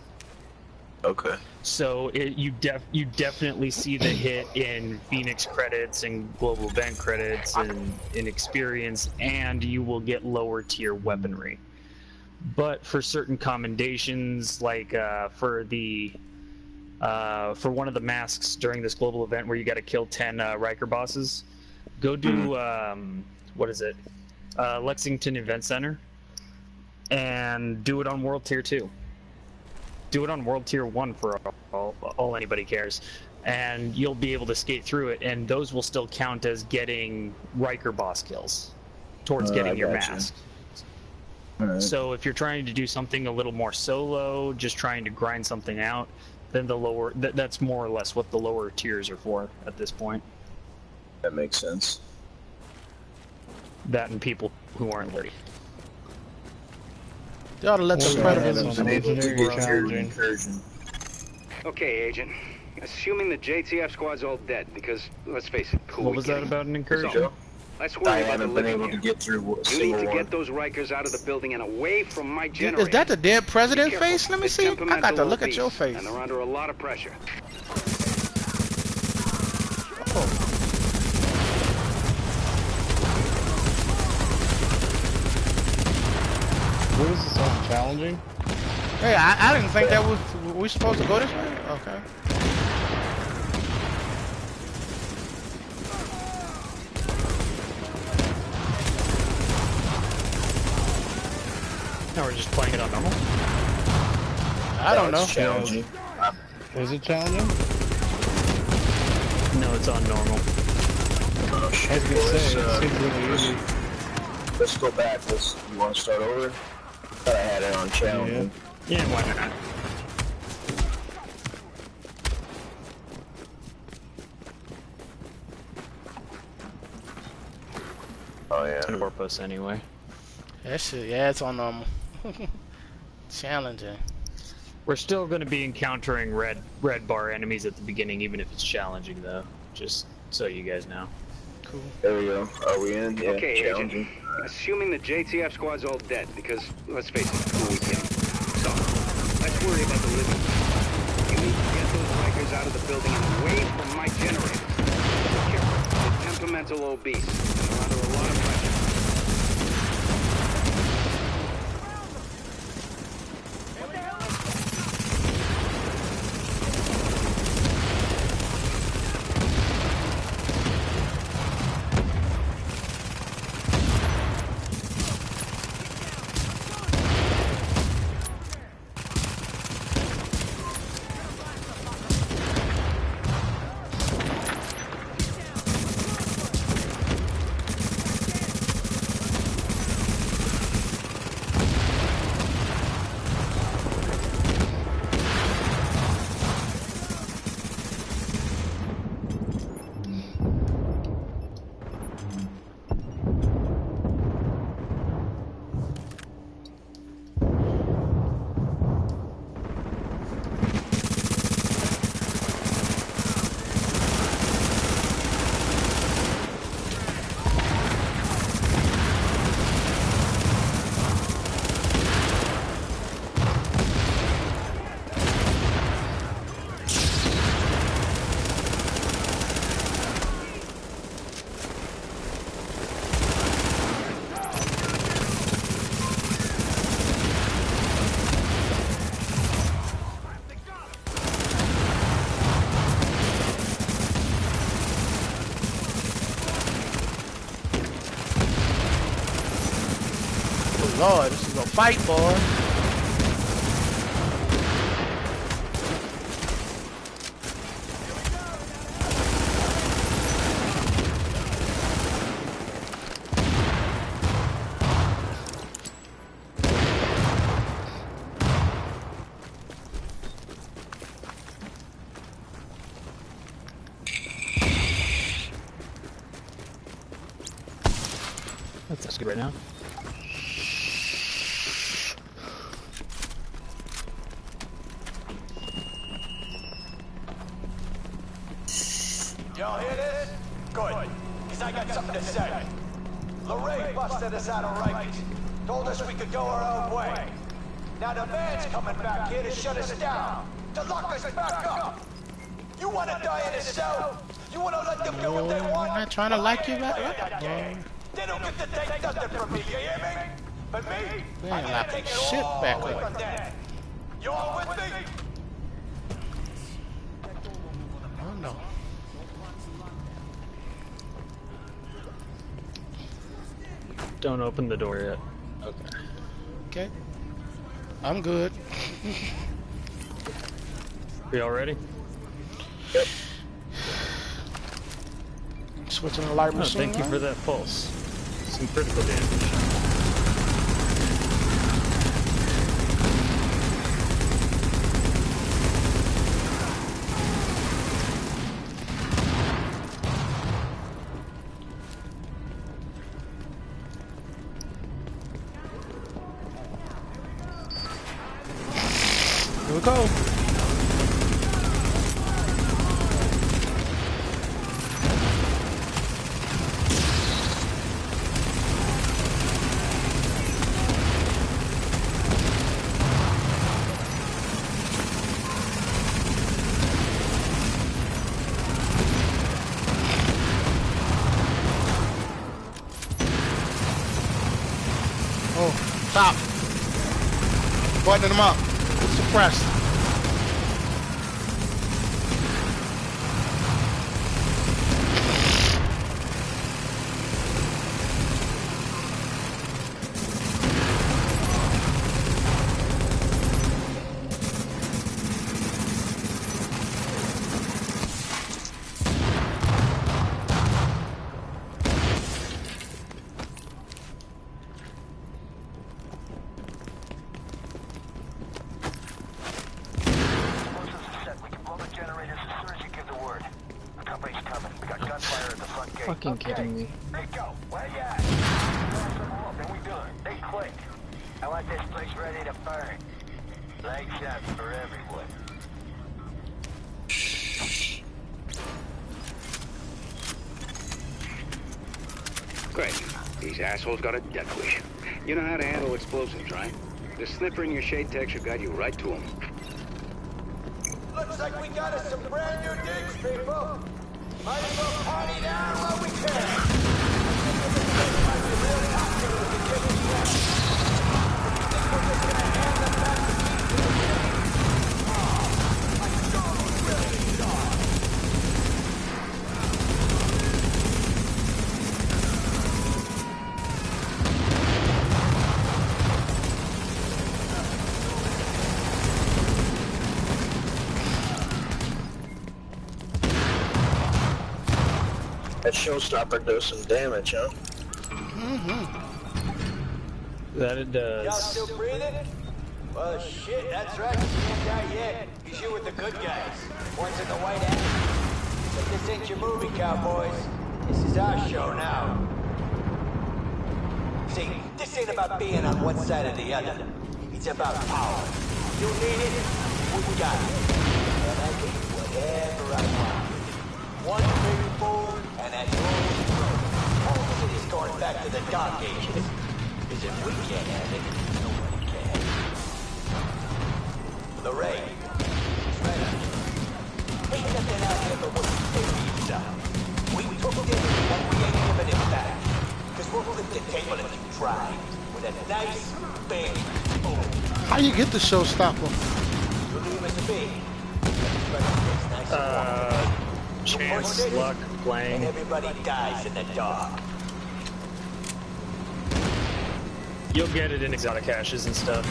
Okay. So you definitely see the hit in Phoenix credits and global event credits and in experience, and you will get lower tier weaponry. But for certain commendations, like for one of the masks during this global event where you got to kill 10 Riker bosses, go do what is it? Lexington Event Center, and do it on World Tier 2. Do it on World Tier 1 for all anybody cares, and you'll be able to skate through it, and those will still count as getting Riker boss kills towards getting your mask. Right. So if you're trying to do something a little more solo, just trying to grind something out, then the lower that's more or less what the lower tiers are for at this point. That makes sense. That and people who aren't ready. They ought to let the predators incursion. Okay, Agent. Assuming the JTF squad's all dead, because let's face it, what was that about an incursion? Let's worry about the living here. Get through You need to get those Rikers out of the building and away from my generator. Is that the dead president face? Let me see. I got to look at your face. And they're under a lot of pressure. What is this on challenging? Hey, I didn't think that was we supposed to go this way. Okay. Now we're just playing it on normal? I don't know. Challenging. Is it challenging? No, it's on normal. I was gonna say, it seems really easy. Let's go back. You want to start over? I thought I had it on challenging. Yeah, why not? Oh yeah. Corpus anyway. That shit, yeah, it's on normal. Challenging. We're still going to be encountering red bar enemies at the beginning, even if it's challenging, though. Just so you guys know. Cool. There we go. Are we in? Yeah, okay, challenging. Agent. Assuming the JTF squad's all dead, because let's face it, who we kidding? So, let's worry about the living. You need to get those Rikers out of the building and away from my generator. Be careful. They're temperamental obese, and they're under a lot of pressure. Lord, this is a fight, boy. That's good right now. Y'all hear this? Good. Because I got something to say. Lorraine busted us out of Rikers. Told us we could go our own way. Now the man's coming back here to shut us down. To lock us back up. You want to die in a cell? You want to let them do what they want? I'm not trying to like you back up, boy. They don't get to take nothing from me, you hear me? But me, I gotta take shit back away from them. You all with me? Oh no. Don't open the door yet. Okay. Okay. I'm good. Are y'all ready? Yep. Switching the light machine. Thank you for that pulse. Some critical damage. Here we go. Stop. Buttoning them up. Suppressed. Fucking kidding me. Hey, go. Where you at? Then we done. They click. I want this place ready to burn. Leg shots for everyone. Great. These assholes got a death wish. You know how to handle explosives, right? The sniffer in your shade tech should guide you right to them. Looks like we got us some brand new digs, people. Might as well party down while we can. That showstopper does some damage, huh? That it does. Y'all still breathing? Well, shit, that's right. You can't die yet. Because you're with the good guys. One's in the white hat. But this ain't your movie, cowboys. This is our show now. See, this ain't about being on one side or the other. It's about power. You need it, we got it. And I can do whatever I want. One big fool, and that's all we throw. Whole city's going back to the Dark Ages. Because if we can't have it, nobody can. Lorraine, it's right up. Ain't nothing out here but what you think we've done. We took it, and we ain't giving it back. Because we'll flip the table if you try. With a nice, big boom. How you get the showstopper? You'll leave us be. Chance, luck, playing. And everybody dies in the dark. You'll get it in exotic caches and stuff.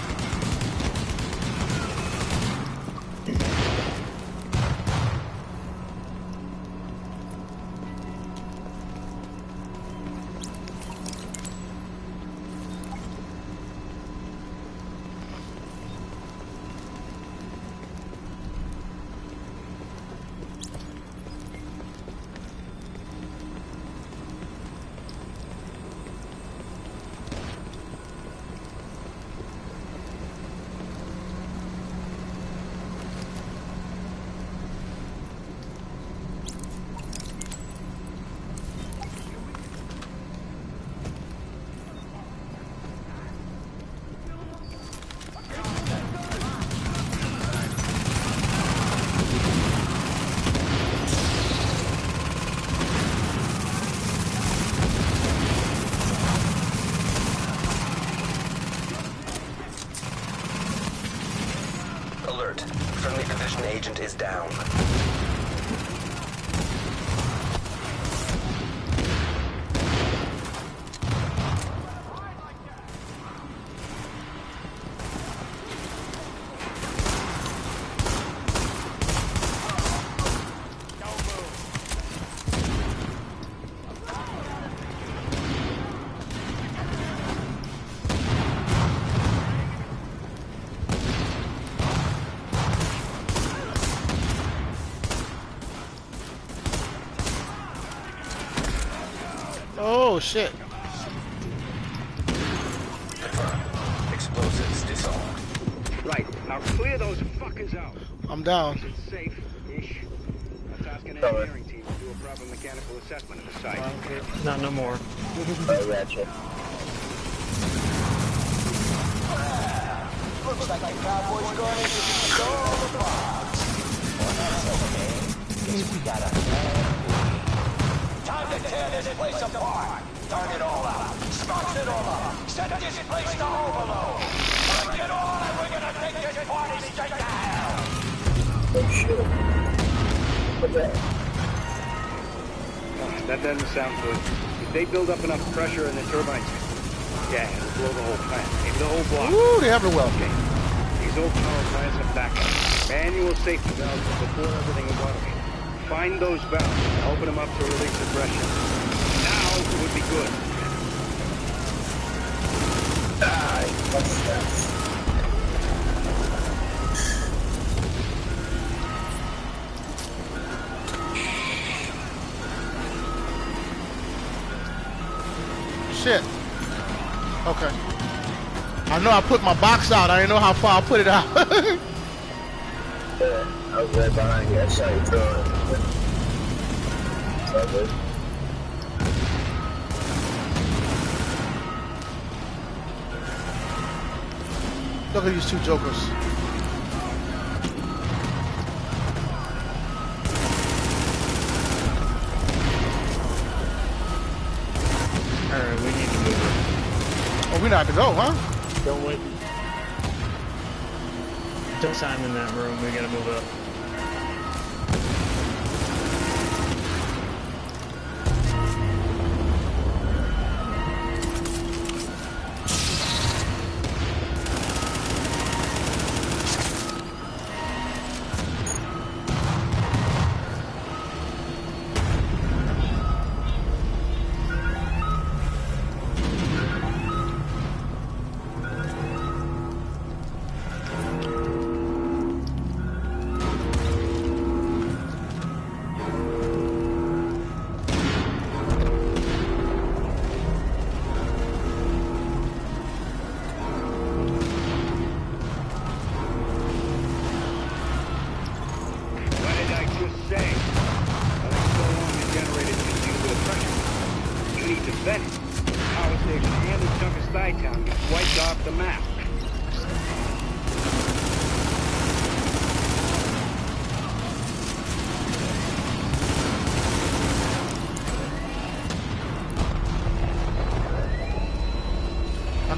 Alert. Friendly division agent is down. Oh shit. Explosives disarmed. Right. Now clear those fuckers out. I'm down. It's safe-ish. Let's ask an engineering team to do a proper mechanical assessment of the site. Not no more. Gotcha. Looks like the cowboys going into the box. Well, that's okay. Guess we got a plan. Time to tear this place apart. Turn it all out. Smash it all up. Set this place to overload. Bring it on and we're gonna take this party straight to hell. Oh shit. What's that? That doesn't sound good. If they build up enough pressure in the turbines, yeah, it'll blow the whole plant. Maybe the whole block. Ooh, they everywhere. Okay. These old power plants have backup. Manual safety valves before everything is automated. Find those valves and open them up to release the pressure. Now would be good. Shit. Okay. I know I put my box out. I didn't know how far I put it out. Yeah, I was right behind you. I saw you throw it. It's all good. Look at these two jokers. Alright, we need to move. Oh, we not to go, huh? Don't wait. Just time in that room, we gotta move up.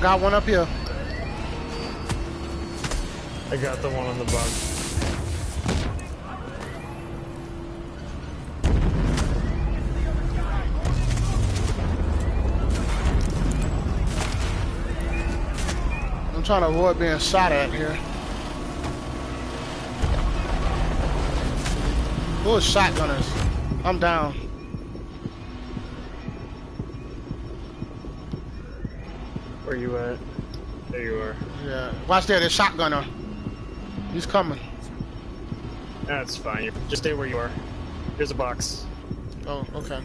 Got one up here. I got the one on the bug. I'm trying to avoid being shot at here. Who is shotgunners? I'm down. Where you at? There you are. Yeah. Watch there, there's shotgunner. He's coming. That's fine. Just stay where you are. Here's a box. Oh, okay.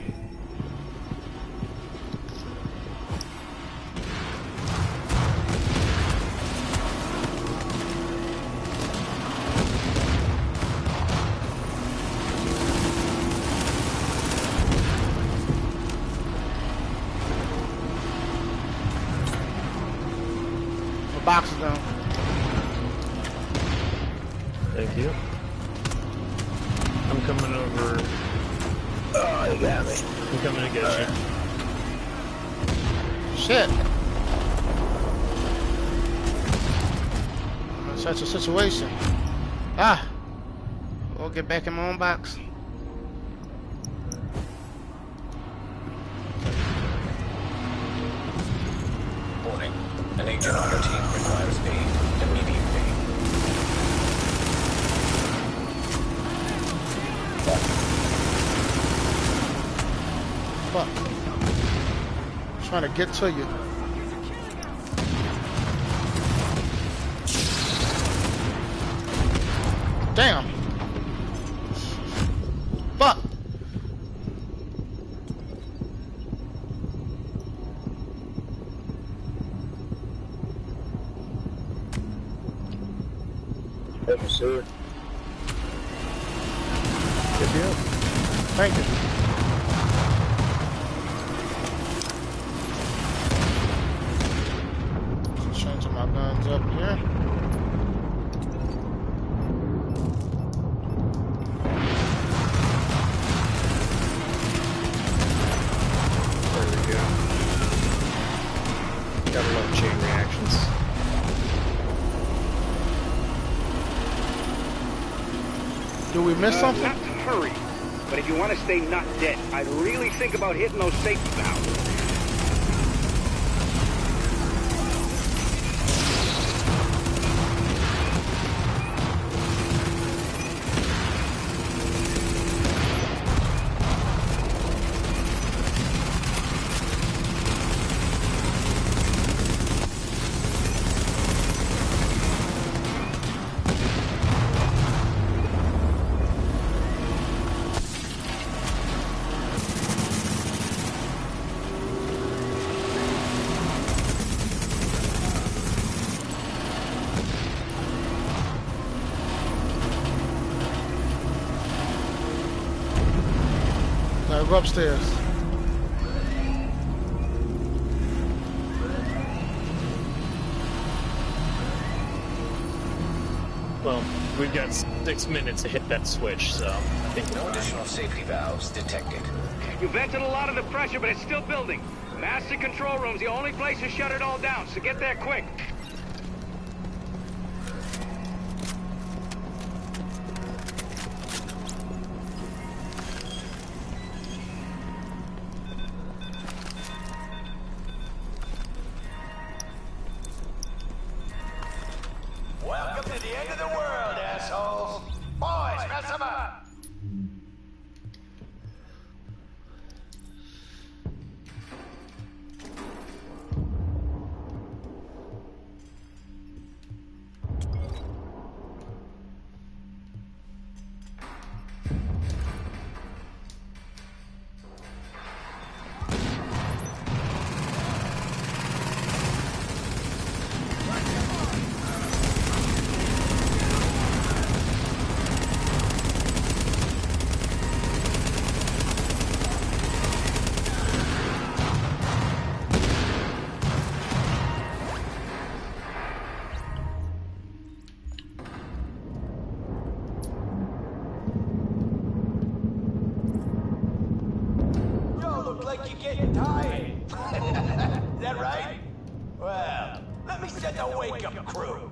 Box is down. Thank you. I'm coming over. Oh, you got me. I'm coming to get you. Shit. Such a situation. Ah. We'll get back in my own box. Warning. An agent on our team requires aid immediately. Fuck. I'm trying to get to you. Damn. Fuck. Thank you, sir. Good deal. Thank you. Just changing my guns up here. There we go. Gotta love chain reactions. Do we miss something? Not to hurry, but if you want to stay not dead, I'd really think about hitting those safety valves. Go upstairs. Well, we've got 6 minutes to hit that switch, so I think No additional safety valves detected. You vented a lot of the pressure, but it's still building. Master control room's the only place to shut it all down, so get there quick. Welcome to the end of the world, assholes. Boys, mess them up. Like you're getting tired. Is that right? Well, let me set the wake-up crew.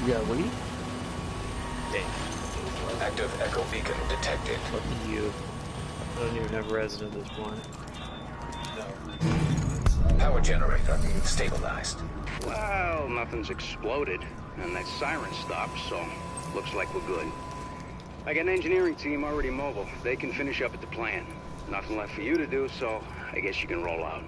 You got weed? Active echo beacon detected. Fucking you. I don't even have res at this point. Power generator stabilized. Well, nothing's exploded, and that siren stopped, so looks like we're good. I got an engineering team already mobile. They can finish up at the plant. Nothing left for you to do, so I guess you can roll out.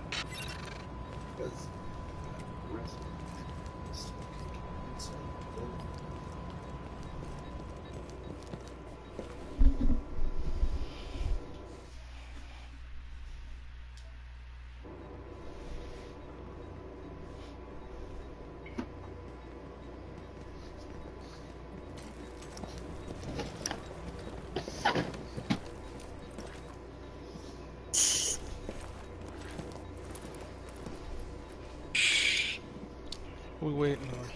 We waiting on.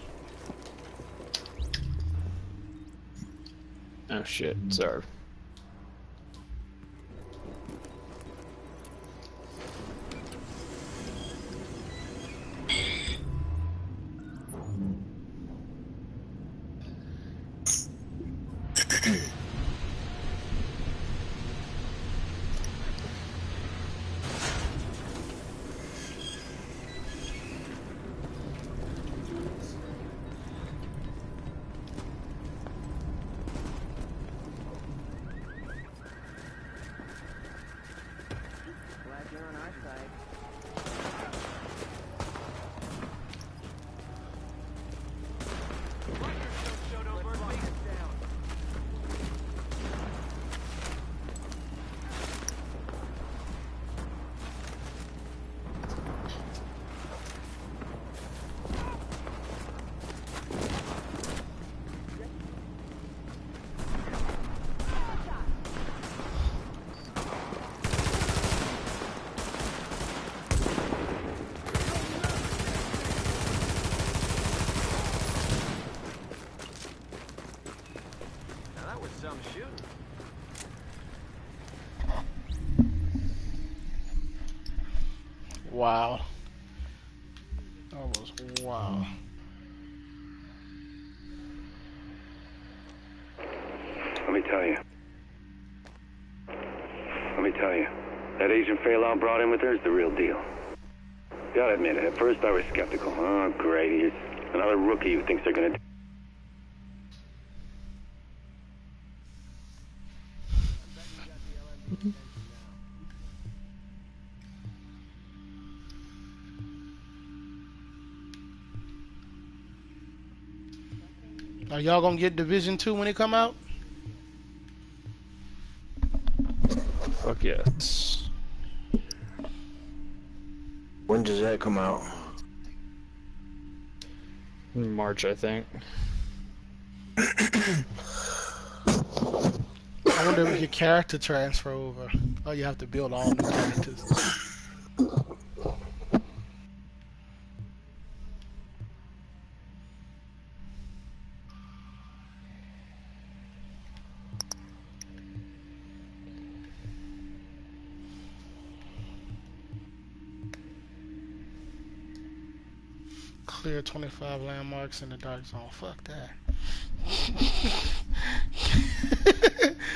Oh shit, sorry. Wow. That was wow. Let me tell you. That Asian Phelan brought in with her is the real deal. Gotta admit it, at first I was skeptical. Oh, great, he's another rookie who thinks they're gonna do. Are y'all gonna get Division 2 when it come out? Fuck yes. When does that come out? In March, I think. I wonder if your character transfer over. Oh, you have to build all new characters. Clear 25 landmarks in the dark zone. Fuck that.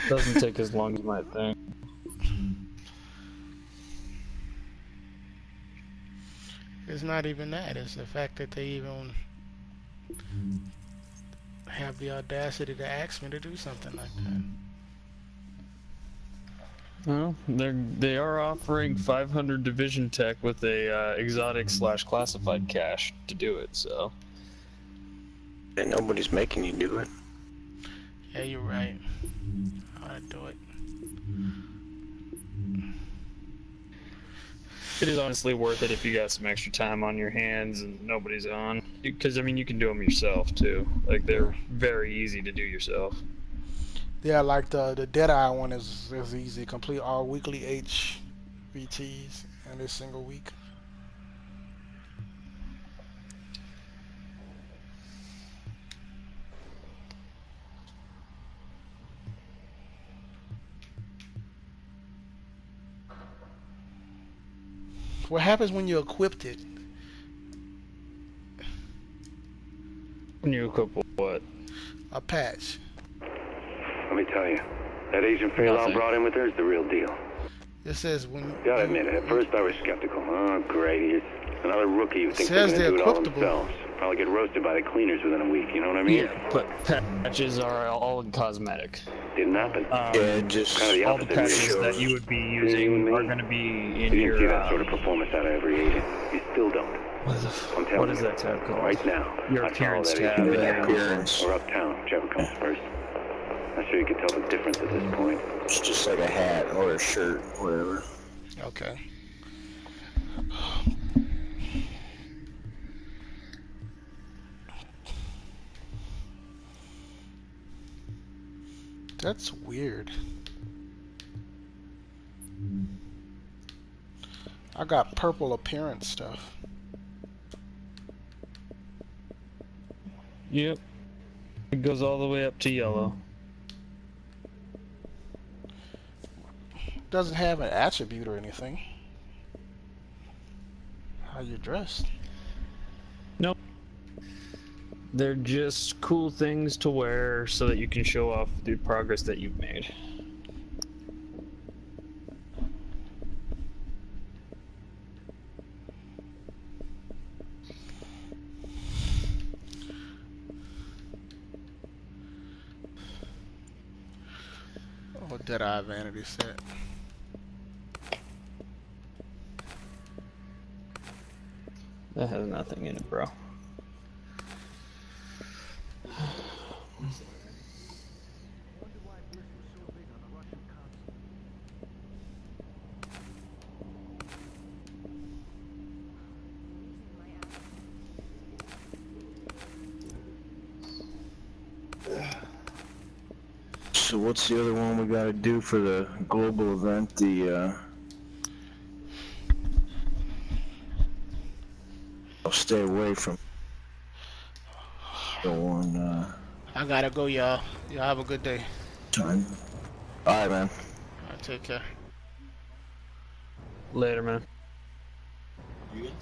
Doesn't take as long as you might think. It's not even that. It's the fact that they even have the audacity to ask me to do something like that. Well, they are offering 500 division tech with a exotic/classified cache to do it. So. And nobody's making you do it. Yeah, you're right. I'd do it. It is honestly worth it if you got some extra time on your hands and nobody's on. Because, I mean, you can do them yourself, too. Like, they're very easy to do yourself. Yeah, like the Deadeye one is easy. Complete all weekly HVTs in a single week. What happens when you equipped it? When you equip what? a patch. Let me tell you, that Agent Faylow brought in with her is the real deal. It says when... Gotta admit it, at first I was skeptical. Oh, great, here's another rookie who thinks they're gonna do it all themselves. Probably get roasted by the cleaners within a week, you know what I mean? Yeah, but patches are all cosmetic. Didn't happen. Yeah, just kind of the all opposite. the patches that you would be using are going to be in you your... didn't see that sort of performance out of every agent. You still don't. What is that tab called? Right now. Your appearance tab. Appearance. Or uptown, whichever comes first. Not sure you can tell the difference at this point. It's just like a hat or a shirt, whatever. Okay. That's weird. I got purple appearance stuff. Yep. It goes all the way up to yellow. Doesn't have an attribute or anything. How you dressed? Nope. They're just cool things to wear so that you can show off the progress that you've made. Oh, Deadeye vanity set. That has nothing in it, bro. So what's the other one we gotta do for the global event? I'll stay away from the one, I gotta go, y'all. Y'all have a good day. time. Alright, man. Alright, take care. Later, man. You good?